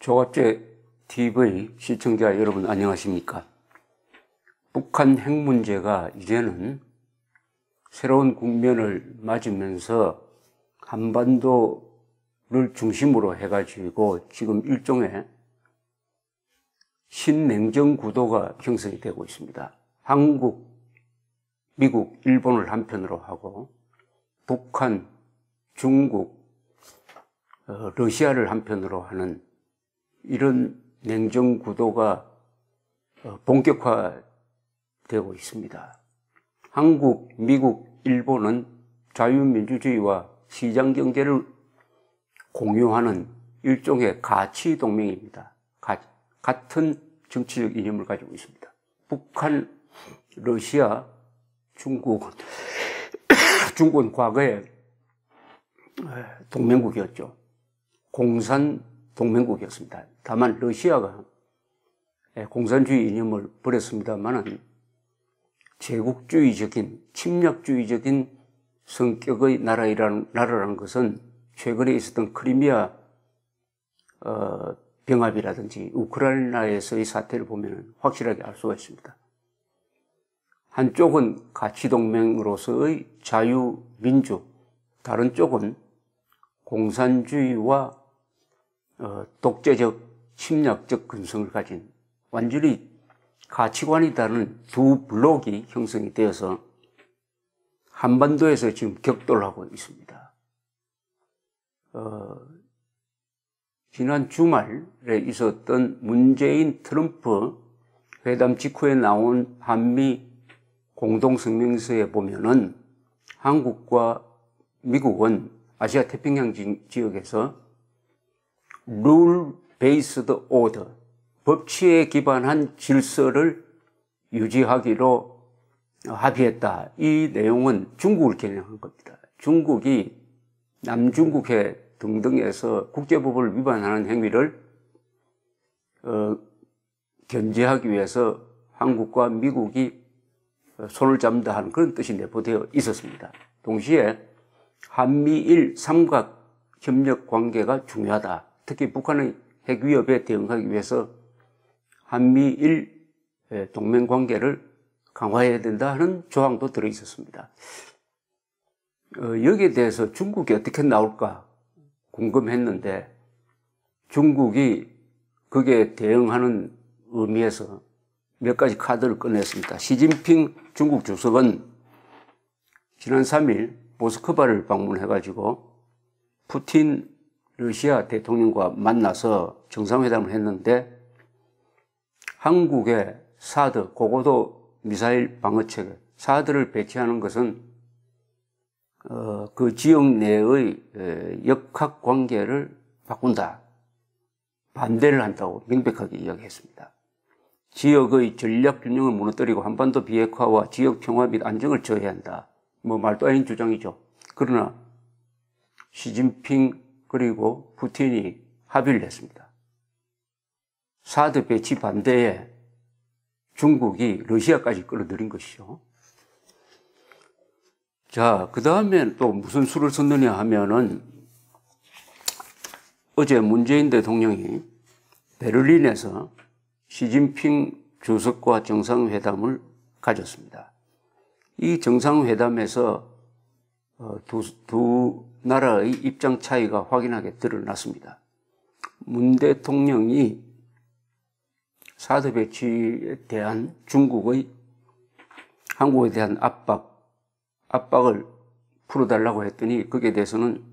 조갑제 TV 시청자 여러분 안녕하십니까? 북한 핵 문제가 이제는 새로운 국면을 맞으면서 한반도를 중심으로 해가지고 지금 일종의 신냉전 구도가 형성이 되고 있습니다. 한국, 미국, 일본을 한편으로 하고 북한, 중국, 러시아를 한편으로 하는 이런 냉전 구도가 본격화되고 있습니다. 한국, 미국, 일본은 자유민주주의와 시장경제를 공유하는 일종의 가치 동맹입니다. 같은 정치적 이념을 가지고 있습니다. 북한, 러시아, 중국은 과거에 동맹국이었죠. 공산 동맹국이었습니다. 다만 러시아가 공산주의 이념을 버렸습니다만은 제국주의적인 침략주의적인 성격의 나라라는 것은 최근에 있었던 크리미아 병합이라든지 우크라이나에서의 사태를 보면 확실하게 알 수가 있습니다. 한쪽은 가치동맹으로서의 자유민주, 다른 쪽은 공산주의와 독재적 침략적 근성을 가진 완전히 가치관이 다른 두 블록이 형성이 되어서 한반도에서 지금 격돌하고 있습니다. 지난 주말에 있었던 문재인 트럼프 회담 직후에 나온 한미 공동성명서에 보면은 한국과 미국은 아시아 태평양 지역에서 룰 베이스드 오더, 법치에 기반한 질서를 유지하기로 합의했다. 이 내용은 중국을 겨냥한 겁니다. 중국이 남중국해 등등에서 국제법을 위반하는 행위를 견제하기 위해서 한국과 미국이 손을 잡는다 하는 그런 뜻이 내포되어 있었습니다. 동시에 한미일 삼각 협력 관계가 중요하다. 특히 북한의 핵 위협에 대응하기 위해서 한미일 동맹 관계를 강화해야 된다 하는 조항도 들어 있었습니다. 여기에 대해서 중국이 어떻게 나올까 궁금했는데 중국이 거기에 대응하는 의미에서 몇 가지 카드를 꺼냈습니다. 시진핑 중국 주석은 지난 3일 모스크바를 방문해가지고 푸틴 러시아 대통령과 만나서 정상회담을 했는데 한국의 사드, 고고도 미사일 방어체계, 사드를 배치하는 것은 그 지역 내의 역학 관계를 바꾼다. 반대를 한다고 명백하게 이야기했습니다. 지역의 전략 균형을 무너뜨리고 한반도 비핵화와 지역 평화 및 안정을 저해야 한다. 말도 아닌 주장이죠. 그러나 시진핑 그리고 푸틴이 합의를 했습니다. 사드 배치 반대에 중국이 러시아까지 끌어들인 것이죠. 자, 그 다음에 또 무슨 수를 썼느냐 하면은 어제 문재인 대통령이 베를린에서 시진핑 주석과 정상회담을 가졌습니다. 이 정상회담에서 두 나라의 입장 차이가 확연하게 드러났습니다. 문 대통령이 사드 배치에 대한 중국의 한국에 대한 압박을 풀어달라고 했더니 거기에 대해서는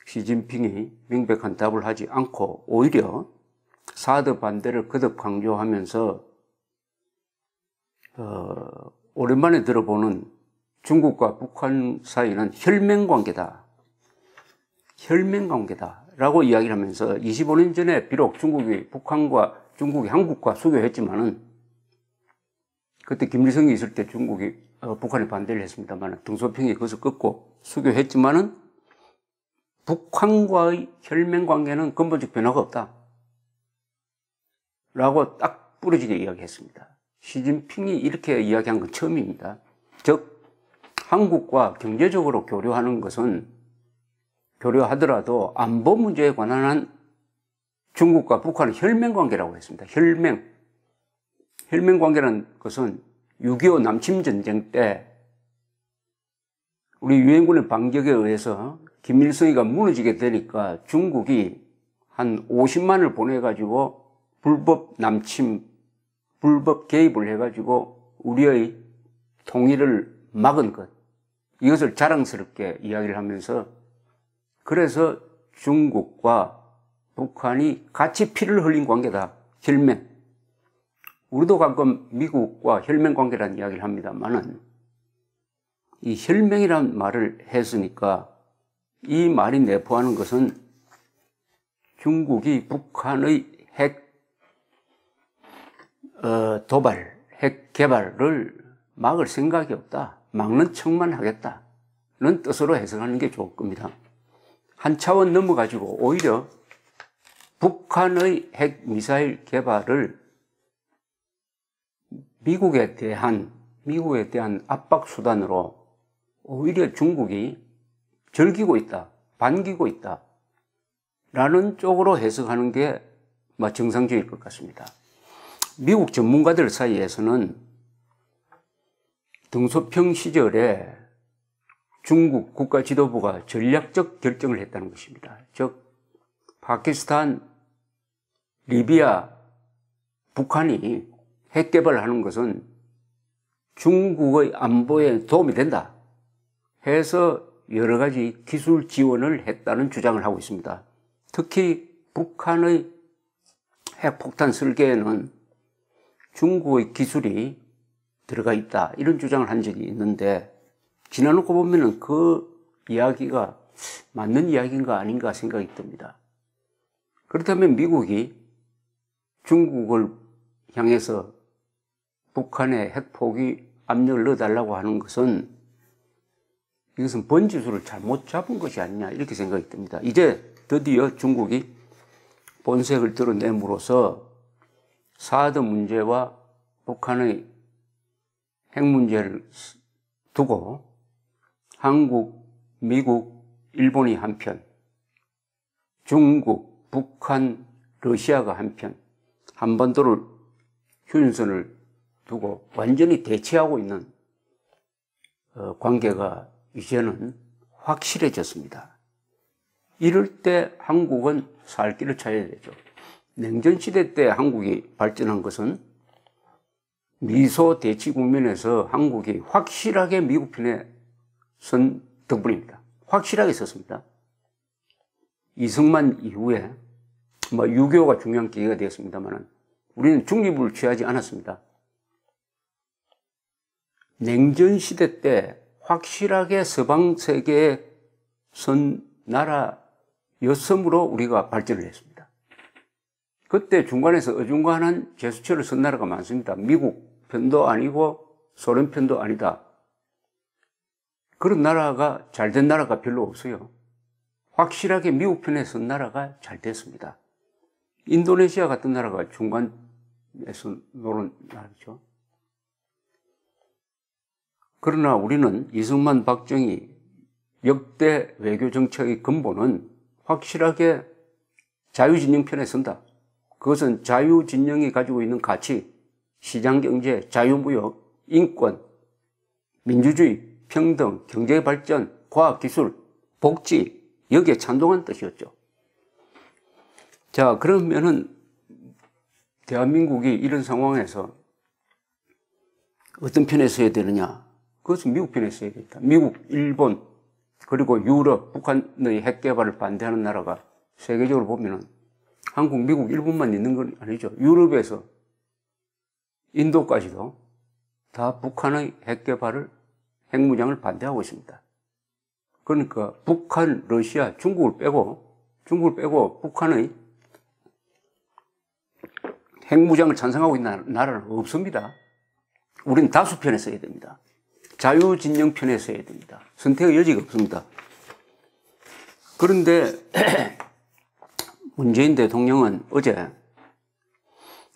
시진핑이 명백한 답을 하지 않고 오히려 사드 반대를 거듭 강조하면서 오랜만에 들어보는 중국과 북한 사이는 혈맹관계다. 혈맹관계다라고 이야기를 하면서 25년 전에 비록 중국이 한국과 수교했지만은 그때 김일성이 있을 때 중국이 북한에 반대를 했습니다만 등소평이 그것을 끊고 수교했지만은 북한과의 혈맹관계는 근본적 변화가 없다. 라고 딱 부러지게 이야기했습니다. 시진핑이 이렇게 이야기한 건 처음입니다. 즉 한국과 경제적으로 교류하는 것은 교류하더라도 안보 문제에 관한 중국과 북한은 혈맹 관계라고 했습니다. 혈맹. 혈맹 관계라는 것은 6.25 남침전쟁 때 우리 유엔군의 반격에 의해서 김일성이가 무너지게 되니까 중국이 한 50만을 보내가지고 불법 남침, 불법 개입을 해가지고 우리의 통일을 막은 것. 이것을 자랑스럽게 이야기를 하면서 그래서 중국과 북한이 같이 피를 흘린 관계다. 혈맹. 우리도 가끔 미국과 혈맹 관계라는 이야기를 합니다만은 이 혈맹이라는 말을 했으니까 이 말이 내포하는 것은 중국이 북한의 핵 도발, 핵 개발을 막을 생각이 없다. 막는 척만 하겠다는 뜻으로 해석하는 게 좋을 겁니다. 한 차원 넘어가지고 오히려 북한의 핵 미사일 개발을 미국에 대한 압박 수단으로 오히려 중국이 즐기고 있다, 반기고 있다 라는 쪽으로 해석하는 게 정상적일 것 같습니다. 미국 전문가들 사이에서는 등소평 시절에 중국 국가 지도부가 전략적 결정을 했다는 것입니다. 즉 파키스탄, 리비아, 북한이 핵 개발하는 것은 중국의 안보에 도움이 된다 해서 여러 가지 기술 지원을 했다는 주장을 하고 있습니다. 특히 북한의 핵폭탄 설계에는 중국의 기술이 들어가 있다 이런 주장을 한 적이 있는데 지나놓고 보면은 그 이야기가 맞는 이야기인가 아닌가 생각이 듭니다. 그렇다면 미국이 중국을 향해서 북한의 핵포기 압력을 넣어달라고 하는 것은 이것은 번지수를 잘못 잡은 것이 아니냐 이렇게 생각이 듭니다. 이제 드디어 중국이 본색을 드러냄으로써 사드 문제와 북한의 핵 문제를 두고 한국, 미국, 일본이 한편, 중국, 북한, 러시아가 한편, 한반도를 휴전선을 두고 완전히 대치하고 있는 관계가 이제는 확실해졌습니다. 이럴 때 한국은 살 길을 찾아야 되죠. 냉전시대 때 한국이 발전한 것은 미소 대치 국면에서 한국이 확실하게 미국 편에 선 덕분입니다. 확실하게 섰습니다. 이승만 이후에 6.25가 중요한 계기가 되었습니다만 우리는 중립을 취하지 않았습니다. 냉전시대 때 확실하게 서방 세계에 선 나라였으므로 우리가 발전을 했습니다. 그때 중간에서 어중간한 제스처를 쓴 나라가 많습니다. 미국 편도 아니고 소련 편도 아니다. 그런 나라가 잘된 나라가 별로 없어요. 확실하게 미국 편에 선 나라가 잘 됐습니다. 인도네시아 같은 나라가 중간에서 노는 나라죠. 그러나 우리는 이승만, 박정희 역대 외교 정책의 근본은 확실하게 자유진영 편에 선다. 그것은 자유진영이 가지고 있는 가치, 시장경제, 자유무역, 인권, 민주주의, 평등, 경제발전, 과학기술, 복지 여기에 찬동한 뜻이었죠. 자, 그러면은 대한민국이 이런 상황에서 어떤 편에 서야 되느냐? 그것은 미국 편에 서야 됩니다. 미국, 일본, 그리고 유럽, 북한의 핵 개발을 반대하는 나라가 세계적으로 보면은 한국, 미국, 일본만 있는 건 아니죠. 유럽에서 인도까지도 다 북한의 핵 개발을, 핵무장을 반대하고 있습니다. 그러니까 북한, 러시아, 중국을 빼고 북한의 핵무장을 찬성하고 있는 나라는 없습니다. 우리는 다수 편에 서야 됩니다. 자유진영 편에 서야 됩니다. 선택의 여지가 없습니다. 그런데 문재인 대통령은 어제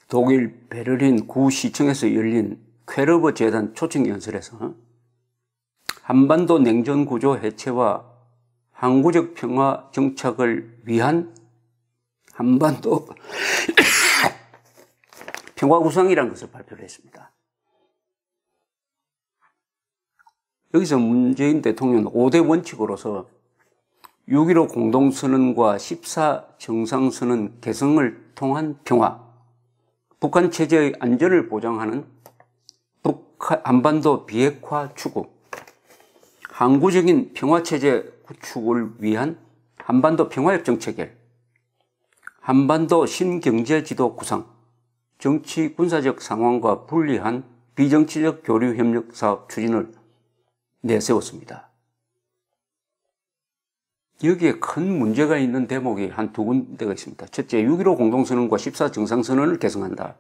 독일 베를린 구시청에서 열린 퀘르버 재단 초청 연설에서 한반도 냉전 구조 해체와 항구적 평화 정착을 위한 한반도 평화구상이라는 것을 발표를 했습니다. 여기서 문재인 대통령은 5대 원칙으로서 6.15 공동선언과 14 정상선언 개성을 통한 평화, 북한 체제의 안전을 보장하는 한반도 비핵화 추구, 항구적인 평화체제 구축을 위한 한반도 평화협정 체결, 한반도 신경제지도 구상, 정치 군사적 상황과 분리한 비정치적 교류 협력 사업 추진을 내세웠습니다. 여기에 큰 문제가 있는 대목이 한 두 군데가 있습니다. 첫째, 6.15 공동선언과 14 정상선언을 개성한다.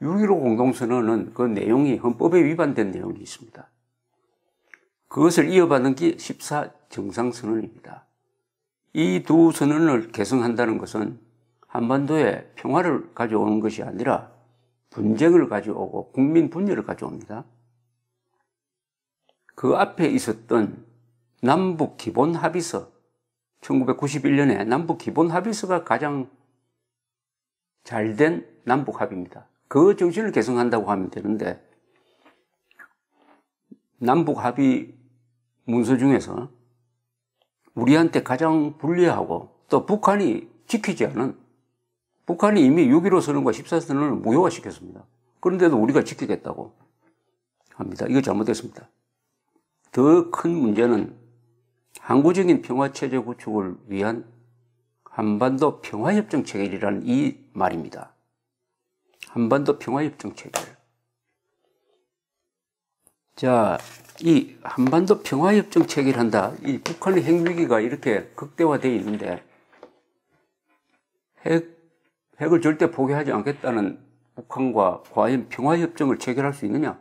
6.15 공동선언은 그 내용이 헌법에 위반된 내용이 있습니다. 그것을 이어받은 게 14 정상선언입니다. 이 두 선언을 개성한다는 것은 한반도에 평화를 가져오는 것이 아니라 분쟁을 가져오고 국민 분열을 가져옵니다. 그 앞에 있었던 남북 기본 합의서, 1991년에 남북 기본 합의서가 가장 잘된 남북 합의입니다. 그 정신을 개성한다고 하면 되는데, 남북 합의 문서 중에서 우리한테 가장 불리하고 또 북한이 지키지 않은, 북한이 이미 6.15 선언과 14 선언을 무효화시켰습니다. 그런데도 우리가 지키겠다고 합니다. 이거 잘못됐습니다. 더 큰 문제는 항구적인 평화체제 구축을 위한 한반도 평화협정 체결이라는 이 말입니다. 한반도 평화협정 체결. 자, 이 한반도 평화협정 체결한다. 이 북한의 핵위기가 이렇게 극대화되어 있는데 핵을 절대 포기하지 않겠다는 북한과 과연 평화협정을 체결할 수 있느냐?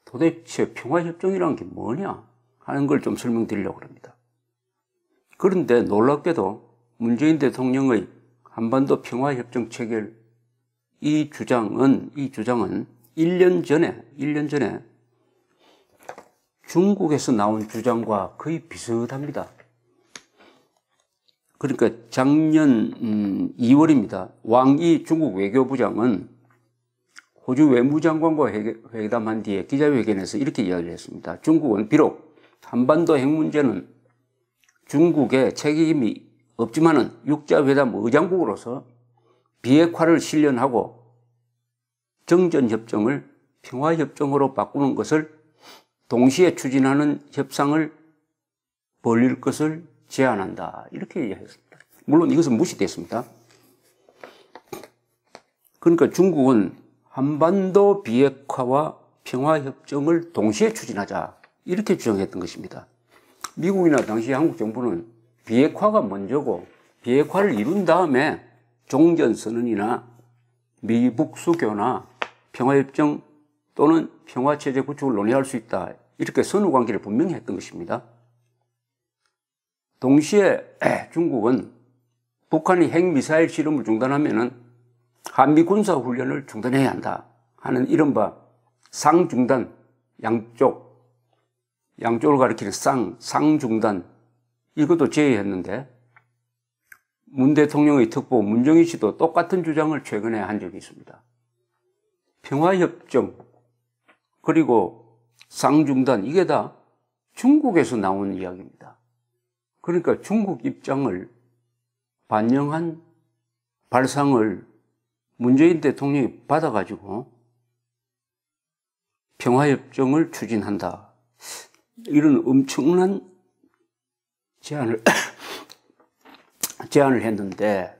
도대체 평화협정이라는 게 뭐냐? 하는 걸 좀 설명드리려고 합니다. 그런데 놀랍게도 문재인 대통령의 한반도 평화협정 체결 이 주장은 1년 전에 중국에서 나온 주장과 거의 비슷합니다. 그러니까 작년 2월입니다. 왕이 중국 외교부장은 호주 외무장관과 회담한 뒤에 기자회견에서 이렇게 이야기를 했습니다. 중국은 비록 한반도 핵 문제는 중국의 책임이 없지만은 육자회담 의장국으로서 비핵화를 실현하고 정전협정을 평화협정으로 바꾸는 것을 동시에 추진하는 협상을 벌일 것을 제안한다. 이렇게 이야기했습니다. 물론 이것은 무시됐습니다. 그러니까 중국은 한반도 비핵화와 평화협정을 동시에 추진하자. 이렇게 주장했던 것입니다. 미국이나 당시 한국 정부는 비핵화가 먼저고 비핵화를 이룬 다음에 종전선언이나 미북 수교나 평화협정 또는 평화체제 구축을 논의할 수 있다. 이렇게 선후관계를 분명히 했던 것입니다. 동시에 중국은 북한이 핵미사일 실험을 중단하면은 한미 군사훈련을 중단해야 한다 하는 이른바 쌍중단, 양쪽을 가리키는 쌍중단, 이것도 제의했는데 문 대통령의 특보 문정인 씨도 똑같은 주장을 최근에 한 적이 있습니다. 평화협정 그리고 쌍중단, 이게 다 중국에서 나온 이야기입니다. 그러니까 중국 입장을 반영한 발상을 문재인 대통령이 받아가지고 평화협정을 추진한다. 이런 엄청난 제안을 했는데,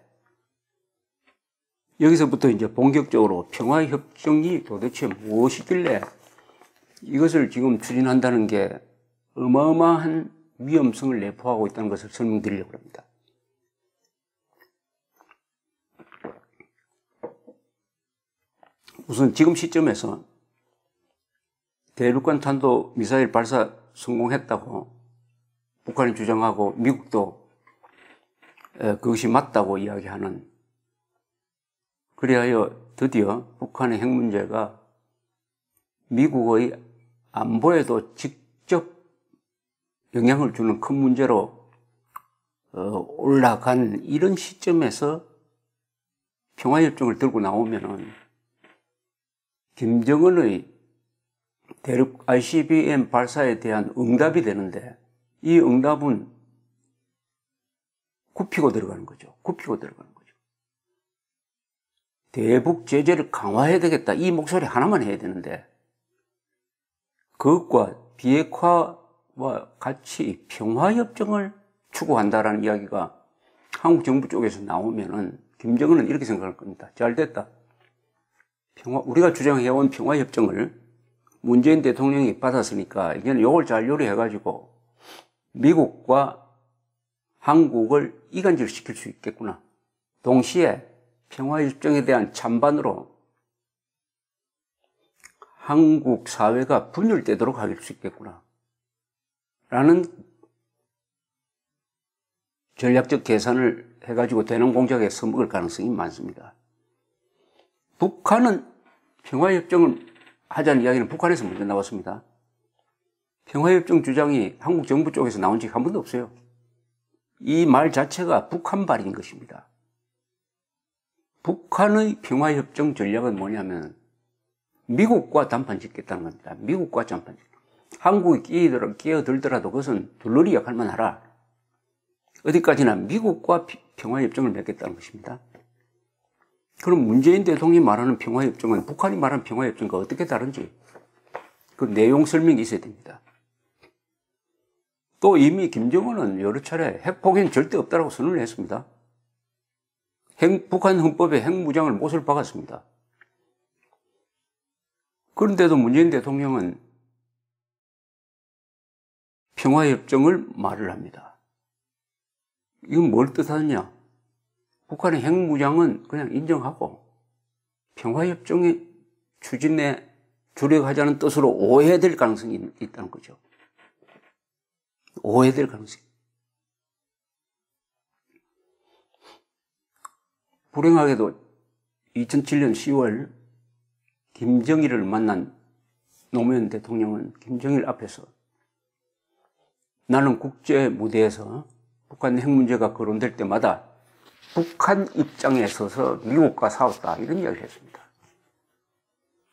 여기서부터 이제 본격적으로 평화협정이 도대체 무엇이길래 이것을 지금 추진한다는 게 어마어마한 위험성을 내포하고 있다는 것을 설명드리려고 합니다. 우선 지금 시점에서 대륙간 탄도 미사일 발사 성공했다고 북한이 주장하고 미국도 그것이 맞다고 이야기하는, 그리하여 드디어 북한의 핵 문제가 미국의 안보에도 직접 영향을 주는 큰 문제로 올라간 이런 시점에서 평화협정을 들고 나오면은 김정은의 대륙 ICBM 발사에 대한 응답이 되는데 이 응답은 굽히고 들어가는 거죠. 굽히고 들어가는 거죠. 대북 제재를 강화해야 되겠다. 이 목소리 하나만 해야 되는데 그것과 비핵화와 같이 평화협정을 추구한다라는 이야기가 한국 정부 쪽에서 나오면은 김정은은 이렇게 생각할 겁니다. 잘 됐다. 우리가 주장해온 평화협정을 문재인 대통령이 받았으니까 이제는 이걸 잘 요리해가지고 미국과 한국을 이간질시킬 수 있겠구나. 동시에 평화협정에 대한 찬반으로 한국 사회가 분열되도록 할 수 있겠구나. 라는 전략적 계산을 해가지고 대남 공작에 써먹을 가능성이 많습니다. 북한은 평화협정을 하자는 이야기는 북한에서 먼저 나왔습니다. 평화협정 주장이 한국 정부 쪽에서 나온 적이 한 번도 없어요. 이 말 자체가 북한발인 것입니다. 북한의 평화협정 전략은 뭐냐면 미국과 단판 짓겠다는 겁니다. 미국과 단판 짓겠다. 한국이 끼어들더라도 그것은 둘러리 역할만 하라. 어디까지나 미국과 평화협정을 맺겠다는 것입니다. 그럼 문재인 대통령이 말하는 평화협정은 북한이 말하는 평화협정과 어떻게 다른지 그 내용 설명이 있어야 됩니다. 또 이미 김정은은 여러 차례 핵폭행 절대 없다라고 선언을 했습니다. 북한 헌법에 핵무장을 못을 박았습니다. 그런데도 문재인 대통령은 평화협정을 말을 합니다. 이건 뭘 뜻하느냐? 북한의 핵무장은 그냥 인정하고 평화협정의 추진에 주력하자는 뜻으로 오해될 가능성이 있다는 거죠. 오해될 가능성이. 불행하게도 2007년 10월 김정일을 만난 노무현 대통령은 김정일 앞에서 나는 국제 무대에서 북한 핵 문제가 거론될 때마다 북한 입장에 서서 미국과 싸웠다 이런 이야기를 했습니다.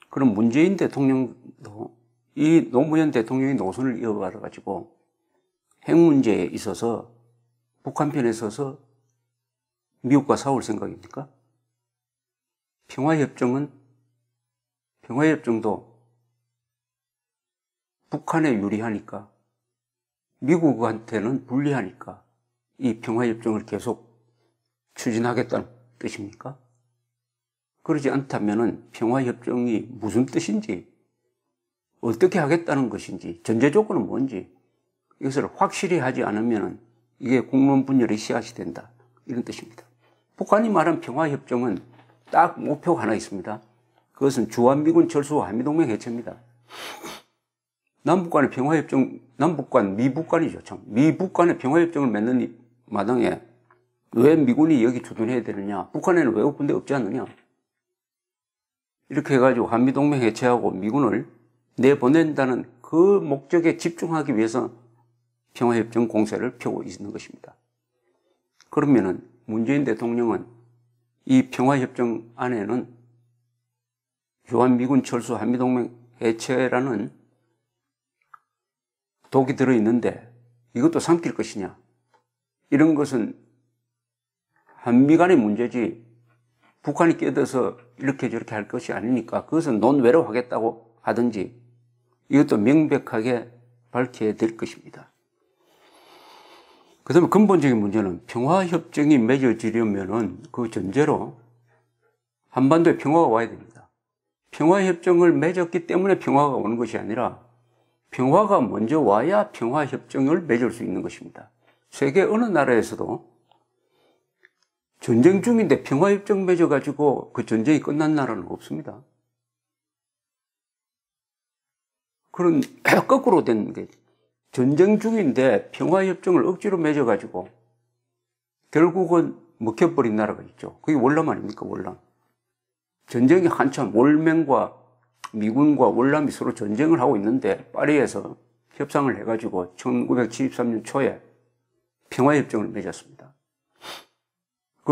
그럼 문재인 대통령도 이 노무현 대통령의 노선을 이어받아가지고 핵 문제에 있어서 북한 편에 서서 미국과 싸울 생각입니까? 평화협정도 북한에 유리하니까 미국한테는 불리하니까 이 평화협정을 계속 추진하겠다는 뜻입니까? 그러지 않다면은 평화협정이 무슨 뜻인지, 어떻게 하겠다는 것인지, 전제 조건은 뭔지, 이것을 확실히 하지 않으면은 이게 국론 분열의 씨앗이 된다. 이런 뜻입니다. 북한이 말한 평화협정은 딱 목표가 하나 있습니다. 그것은 주한미군 철수와 한미동맹 해체입니다. 남북 간의 평화협정, 미북 간이죠, 참. 미북 간의 평화협정을 맺는 마당에 왜 미군이 여기 주둔해야 되느냐? 북한에는 외국 군대 없지 않느냐? 이렇게 해가지고 한미동맹 해체하고 미군을 내보낸다는 그 목적에 집중하기 위해서 평화협정 공세를 펴고 있는 것입니다. 그러면은 문재인 대통령은 이 평화협정 안에는 주한미군 철수 한미동맹 해체라는 독이 들어있는데 이것도 삼킬 것이냐? 이런 것은 한미 간의 문제지 북한이 끼어들어서 이렇게 저렇게 할 것이 아니니까 그것은 논외로 하겠다고 하든지 이것도 명백하게 밝혀야 될 것입니다. 그 다음에 근본적인 문제는 평화협정이 맺어지려면은 그 전제로 한반도에 평화가 와야 됩니다. 평화협정을 맺었기 때문에 평화가 오는 것이 아니라 평화가 먼저 와야 평화협정을 맺을 수 있는 것입니다. 세계 어느 나라에서도 전쟁 중인데 평화협정 맺어가지고 그 전쟁이 끝난 나라는 없습니다. 그런 거꾸로 된 게 전쟁 중인데 평화협정을 억지로 맺어가지고 결국은 먹혀버린 나라가 있죠. 그게 월남 아닙니까, 월남. 전쟁이 한참 월맹과 미군과 월남이 서로 전쟁을 하고 있는데 파리에서 협상을 해가지고 1973년 초에 평화협정을 맺었습니다.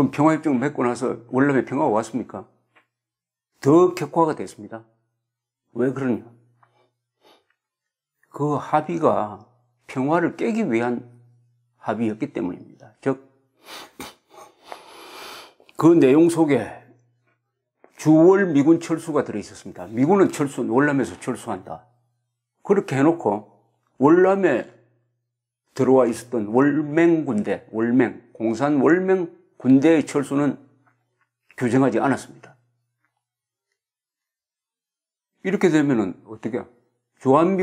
그럼 평화협정을 맺고 나서 월남에 평화가 왔습니까? 더 격화가 됐습니다. 왜 그러냐? 그 합의가 평화를 깨기 위한 합의였기 때문입니다. 즉, 그 내용 속에 주월 미군 철수가 들어있었습니다. 미군은 월남에서 철수한다. 그렇게 해놓고 월남에 들어와 있었던 월맹군대, 공산 월맹 군대의 철수는 규정하지 않았습니다. 이렇게 되면은 어떻게? 주월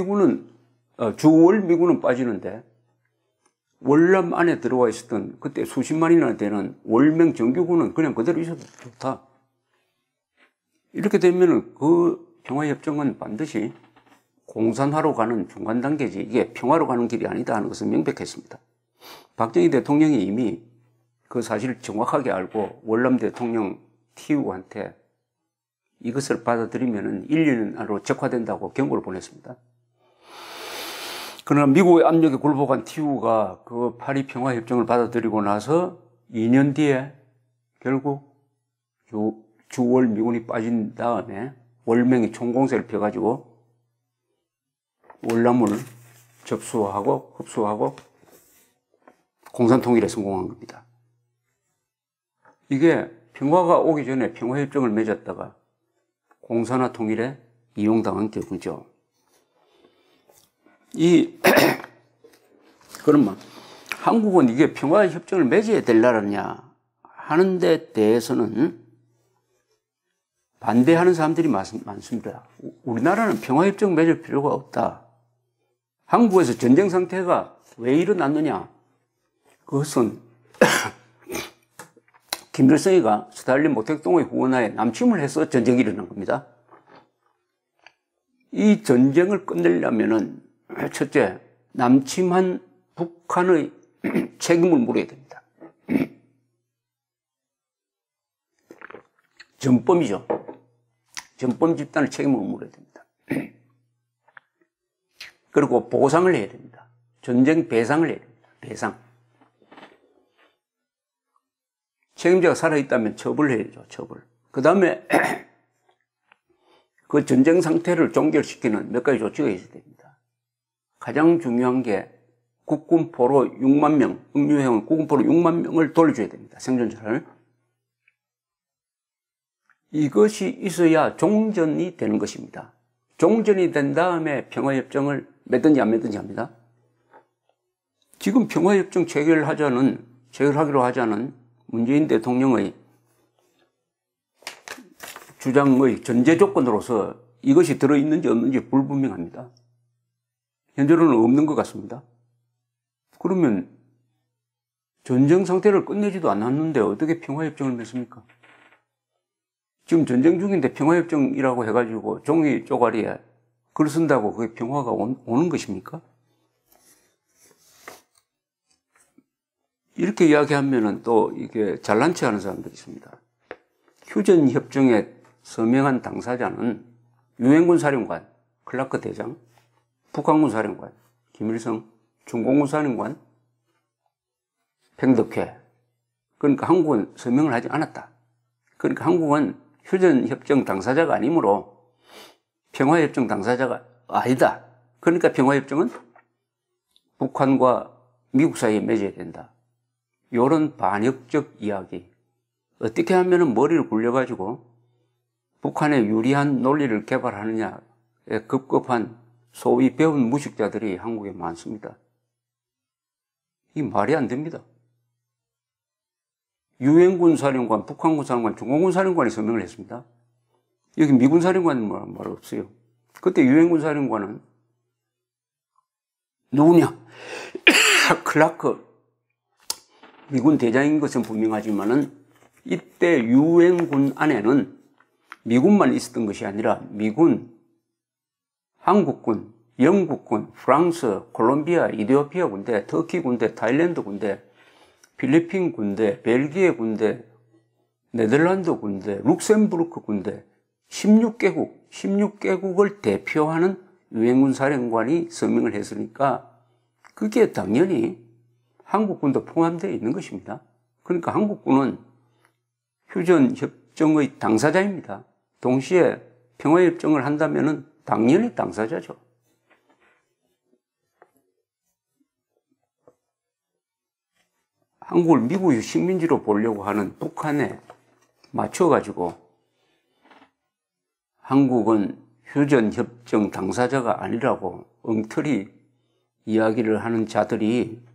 미군은 빠지는데 월남 안에 들어와 있었던 그때 수십만이나 되는 월맹 정규군은 그냥 그대로 있어도 좋다. 이렇게 되면은 그 평화협정은 반드시 공산화로 가는 중간 단계지 이게 평화로 가는 길이 아니다 하는 것은 명백했습니다. 박정희 대통령이 이미 그 사실을 정확하게 알고 월남 대통령 TU한테 이것을 받아들이면은 1, 2년 안으로 적화된다고 경고를 보냈습니다. 그러나 미국의 압력에 굴복한 TU가 그 파리 평화협정을 받아들이고 나서 2년 뒤에 결국 주월 미군이 빠진 다음에 월맹이 총공세를 펴가지고 월남을 접수하고 흡수하고 공산통일에 성공한 겁니다. 이게 평화가 오기 전에 평화협정을 맺었다가 공산화 통일에 이용당한 경우죠. 그러면 한국은 이게 평화협정을 맺어야 될 나라냐 하는 데 대해서는 반대하는 사람들이 많습니다. 우리나라는 평화협정 맺을 필요가 없다. 한국에서 전쟁 상태가 왜 일어났느냐? 그것은 김일성이가 스탈린 모택동의 후원하에 남침을 해서 전쟁이 일어난 겁니다. 이 전쟁을 끝내려면은 첫째, 남침한 북한의 책임을 물어야 됩니다. 전범이죠. 전범 집단의 책임을 물어야 됩니다. 그리고 보상을 해야 됩니다. 전쟁 배상을 해야 됩니다. 배상. 책임자가 살아있다면 처벌해야죠. 처벌. 그 다음에 그 전쟁 상태를 종결시키는 몇 가지 조치가 있어야 됩니다. 가장 중요한 게 국군포로 6만 명, 응유해온 국군포로 6만 명을 돌려줘야 됩니다. 생존자를. 이것이 있어야 종전이 되는 것입니다. 종전이 된 다음에 평화협정을 맺든지 안 맺든지 합니다. 지금 평화협정 체결하기로 하자는 문재인 대통령의 주장의 전제 조건으로서 이것이 들어있는지 없는지 불분명합니다. 현재로는 없는 것 같습니다. 그러면 전쟁 상태를 끝내지도 않았는데 어떻게 평화협정을 맺습니까? 지금 전쟁 중인데 평화협정이라고 해가지고 종이 쪼가리에 글 쓴다고 그게 평화가 오는 것입니까? 이렇게 이야기하면은 또 이게 잘난 체 하는 사람들이 있습니다. 휴전협정에 서명한 당사자는 유엔군 사령관, 클라크 대장, 북한군 사령관, 김일성, 중공군 사령관, 팽덕회. 그러니까 한국은 서명을 하지 않았다. 그러니까 한국은 휴전협정 당사자가 아니므로 평화협정 당사자가 아니다. 그러니까 평화협정은 북한과 미국 사이에 맺어야 된다. 이런 반역적 이야기. 어떻게 하면 머리를 굴려가지고 북한에 유리한 논리를 개발하느냐에 급급한 소위 배운 무식자들이 한국에 많습니다. 이 말이 안 됩니다. 유엔군 사령관, 북한군 사령관, 중공군 사령관이 서명을 했습니다. 여기 미군 사령관은 말 없어요. 그때 유엔군 사령관은 누구냐? 클라크 미군 대장인 것은 분명하지만은 이때 유엔군 안에는 미군만 있었던 것이 아니라 미군, 한국군, 영국군, 프랑스, 콜롬비아, 이디오피아 군대, 터키 군대, 타일랜드 군대, 필리핀 군대, 벨기에 군대, 네덜란드 군대, 룩셈부르크 군대 16개국을 대표하는 유엔군 사령관이 서명을 했으니까 그게 당연히 한국군도 포함되어 있는 것입니다. 그러니까 한국군은 휴전협정의 당사자입니다. 동시에 평화협정을 한다면 당연히 당사자죠. 한국을 미국의 식민지로 보려고 하는 북한에 맞춰가지고 한국은 휴전협정 당사자가 아니라고 엉터리 이야기를 하는 자들이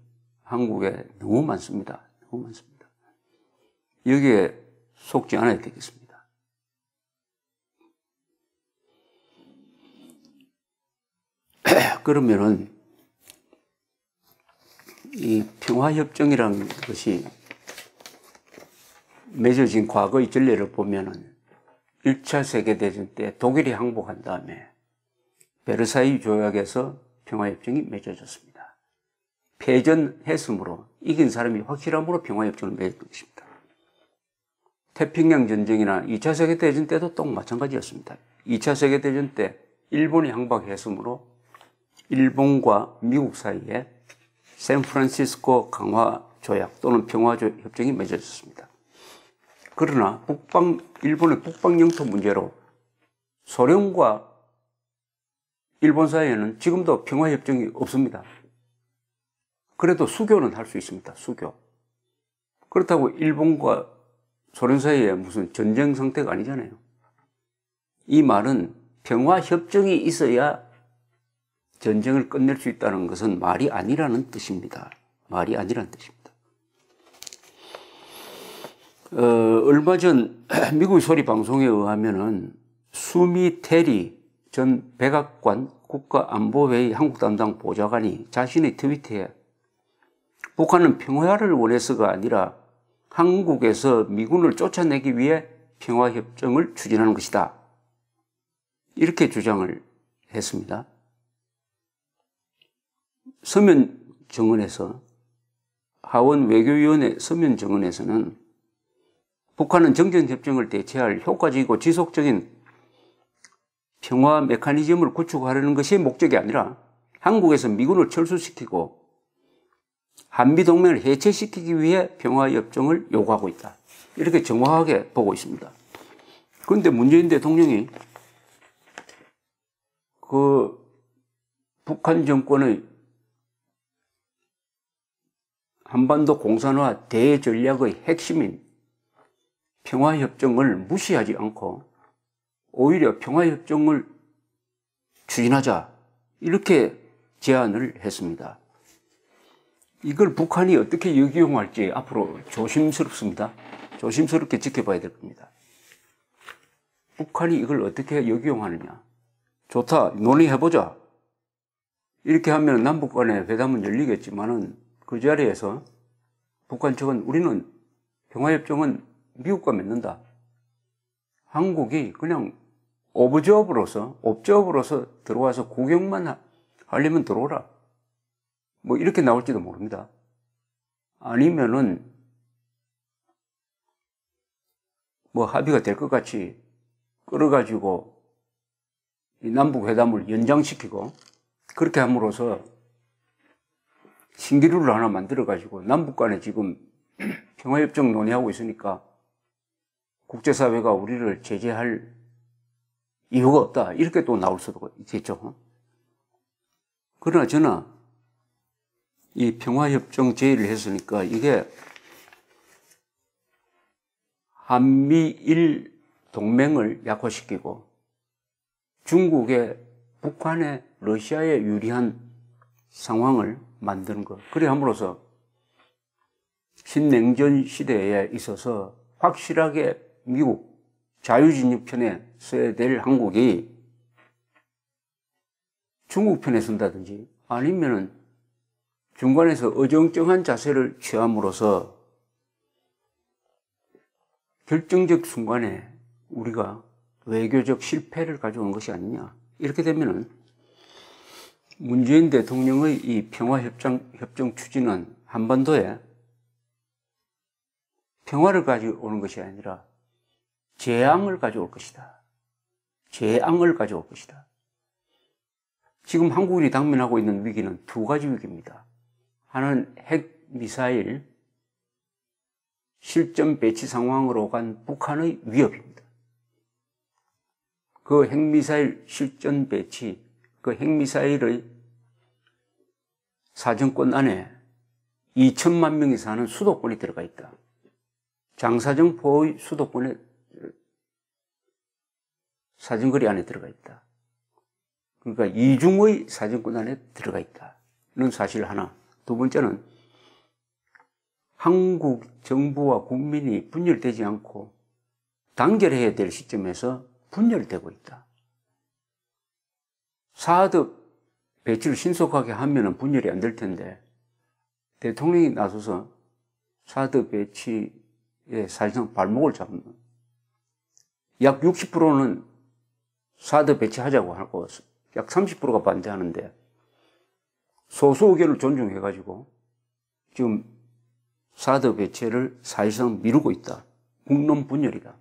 한국에 너무 많습니다. 너무 많습니다. 여기에 속지 않아야 되겠습니다. 그러면은 이 평화협정이라는 것이 맺어진 과거의 전례를 보면은 1차 세계대전 때 독일이 항복한 다음에 베르사유 조약에서 평화협정이 맺어졌습니다. 패전했으므로 이긴 사람이 확실함으로 평화협정을 맺었던 것입니다. 태평양 전쟁이나 2차 세계대전 때도 또 마찬가지였습니다. 2차 세계대전 때 일본이 항복했으므로 일본과 미국 사이에 샌프란시스코 강화 조약 또는 평화협정이 맺어졌습니다. 그러나 일본의 북방 영토 문제로 소련과 일본 사이에는 지금도 평화협정이 없습니다. 그래도 수교는 할 수 있습니다. 수교. 그렇다고 일본과 소련 사이에 무슨 전쟁 상태가 아니잖아요. 이 말은 평화협정이 있어야 전쟁을 끝낼 수 있다는 것은 말이 아니라는 뜻입니다. 말이 아니라는 뜻입니다. 얼마 전 미국 소리 방송에 의하면은 수미 테리 전 백악관 국가안보회의 한국 담당 보좌관이 자신의 트위터에 북한은 평화를 원해서가 아니라 한국에서 미군을 쫓아내기 위해 평화협정을 추진하는 것이다. 이렇게 주장을 했습니다. 서면 정언에서 하원 외교위원회 서면 정언에서는 북한은 정전협정을 대체할 효과적이고 지속적인 평화 메커니즘을 구축하려는 것이 목적이 아니라 한국에서 미군을 철수시키고 한미동맹을 해체시키기 위해 평화협정을 요구하고 있다. 이렇게 정확하게 보고 있습니다. 그런데 문재인 대통령이 그 북한 정권의 한반도 공산화 대전략의 핵심인 평화협정을 무시하지 않고 오히려 평화협정을 추진하자 이렇게 제안을 했습니다. 이걸 북한이 어떻게 역이용할지 앞으로 조심스럽습니다. 조심스럽게 지켜봐야 될 겁니다. 북한이 이걸 어떻게 역이용하느냐. 좋다, 논의해보자. 이렇게 하면 남북 간의 회담은 열리겠지만은 그 자리에서 북한 측은 우리는 평화협정은 미국과 맺는다. 한국이 그냥 옵저버로서 들어와서 구경만 하려면 들어오라. 뭐 이렇게 나올지도 모릅니다. 아니면은 뭐 합의가 될 것 같이 끌어가지고 이 남북 회담을 연장시키고 그렇게 함으로써 신기루를 하나 만들어가지고 남북 간에 지금 평화협정 논의하고 있으니까 국제사회가 우리를 제재할 이유가 없다. 이렇게 또 나올 수도 있겠죠. 그러나 저는 이 평화협정 제의를 했으니까 이게 한미일 동맹을 약화시키고 중국의 북한의 러시아에 유리한 상황을 만드는 것. 그래 함으로써 신냉전 시대에 있어서 확실하게 미국 자유진영 편에 서야 될 한국이 중국 편에 선다든지 아니면은 중간에서 어정쩡한 자세를 취함으로써 결정적 순간에 우리가 외교적 실패를 가져오는 것이 아니냐. 이렇게 되면은 문재인 대통령의 이 평화협정 추진은 한반도에 평화를 가져오는 것이 아니라 재앙을 가져올 것이다. 재앙을 가져올 것이다. 지금 한국인이 당면하고 있는 위기는 두 가지 위기입니다. 하나는 핵미사일 실전 배치 상황으로 간 북한의 위협입니다. 그 핵미사일 실전 배치, 그 핵미사일의 사정권 안에 2천만 명이 사는 수도권이 들어가 있다. 장사정포의 수도권에 사정거리 안에 들어가 있다. 그러니까 이중의 사정권 안에 들어가 있다는 사실 하나. 두 번째는 한국 정부와 국민이 분열되지 않고 단결해야 될 시점에서 분열되고 있다. 사드 배치를 신속하게 하면 분열이 안 될 텐데 대통령이 나서서 사드 배치에 사실상 발목을 잡는, 약 60%는 사드 배치하자고 하고 약 30%가 반대하는데 소수 의견을 존중해가지고 지금 사드 배치를 사실상 미루고 있다. 국론 분열이다.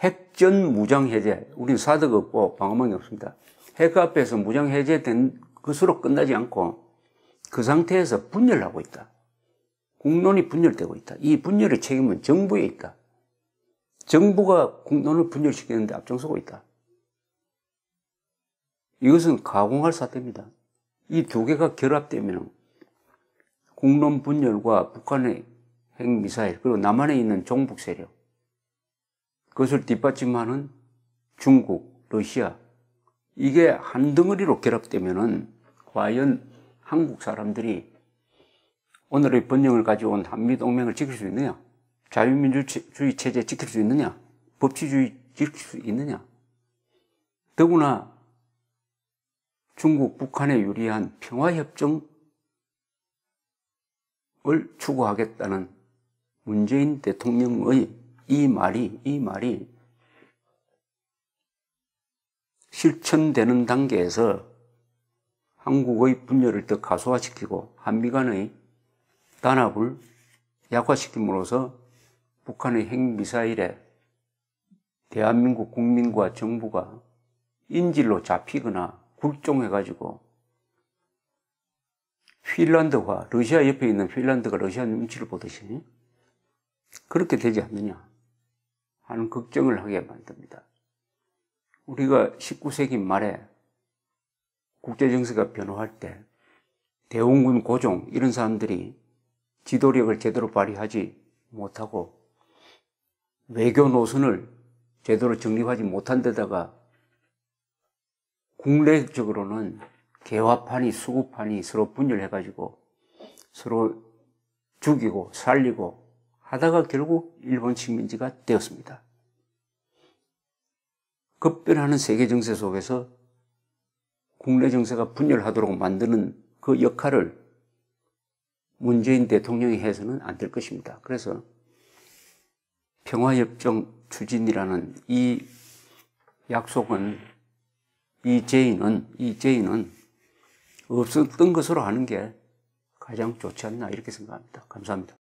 핵전 무장 해제, 우리는 사드가 없고 방어망이 없습니다. 핵 앞에서 무장 해제된 것으로 끝나지 않고 그 상태에서 분열하고 있다. 국론이 분열되고 있다. 이 분열의 책임은 정부에 있다. 정부가 국론을 분열시키는데 앞장서고 있다. 이것은 가공할 사태입니다. 이 두 개가 결합되면 국론 분열과 북한의 핵미사일, 그리고 남한에 있는 종북 세력, 그것을 뒷받침하는 중국, 러시아, 이게 한 덩어리로 결합되면은 과연 한국 사람들이 오늘의 번영을 가져온 한미동맹을 지킬 수 있느냐? 자유민주주의 체제 지킬 수 있느냐? 법치주의 지킬 수 있느냐? 더구나 중국, 북한에 유리한 평화협정을 추구하겠다는 문재인 대통령의 이 말이 실천되는 단계에서 한국의 분열을 더 가소화시키고 한미 간의 단합을 약화시킴으로써 북한의 핵미사일에 대한민국 국민과 정부가 인질로 잡히거나 굴종해가지고 핀란드와 러시아 옆에 있는 핀란드가 러시아 눈치를 보듯이 그렇게 되지 않느냐 하는 걱정을 하게 만듭니다. 우리가 19세기 말에 국제정세가 변화할 때 대원군 고종 이런 사람들이 지도력을 제대로 발휘하지 못하고 외교 노선을 제대로 정립하지 못한 데다가 국내적으로는 개화판이 수구판이 서로 분열해가지고 서로 죽이고 살리고 하다가 결국 일본 식민지가 되었습니다. 급변하는 세계 정세 속에서 국내 정세가 분열하도록 만드는 그 역할을 문재인 대통령이 해서는 안 될 것입니다. 그래서 평화협정 추진이라는 이 약속은 이 제의는 없었던 것으로 하는 게 가장 좋지 않나 이렇게 생각합니다. 감사합니다.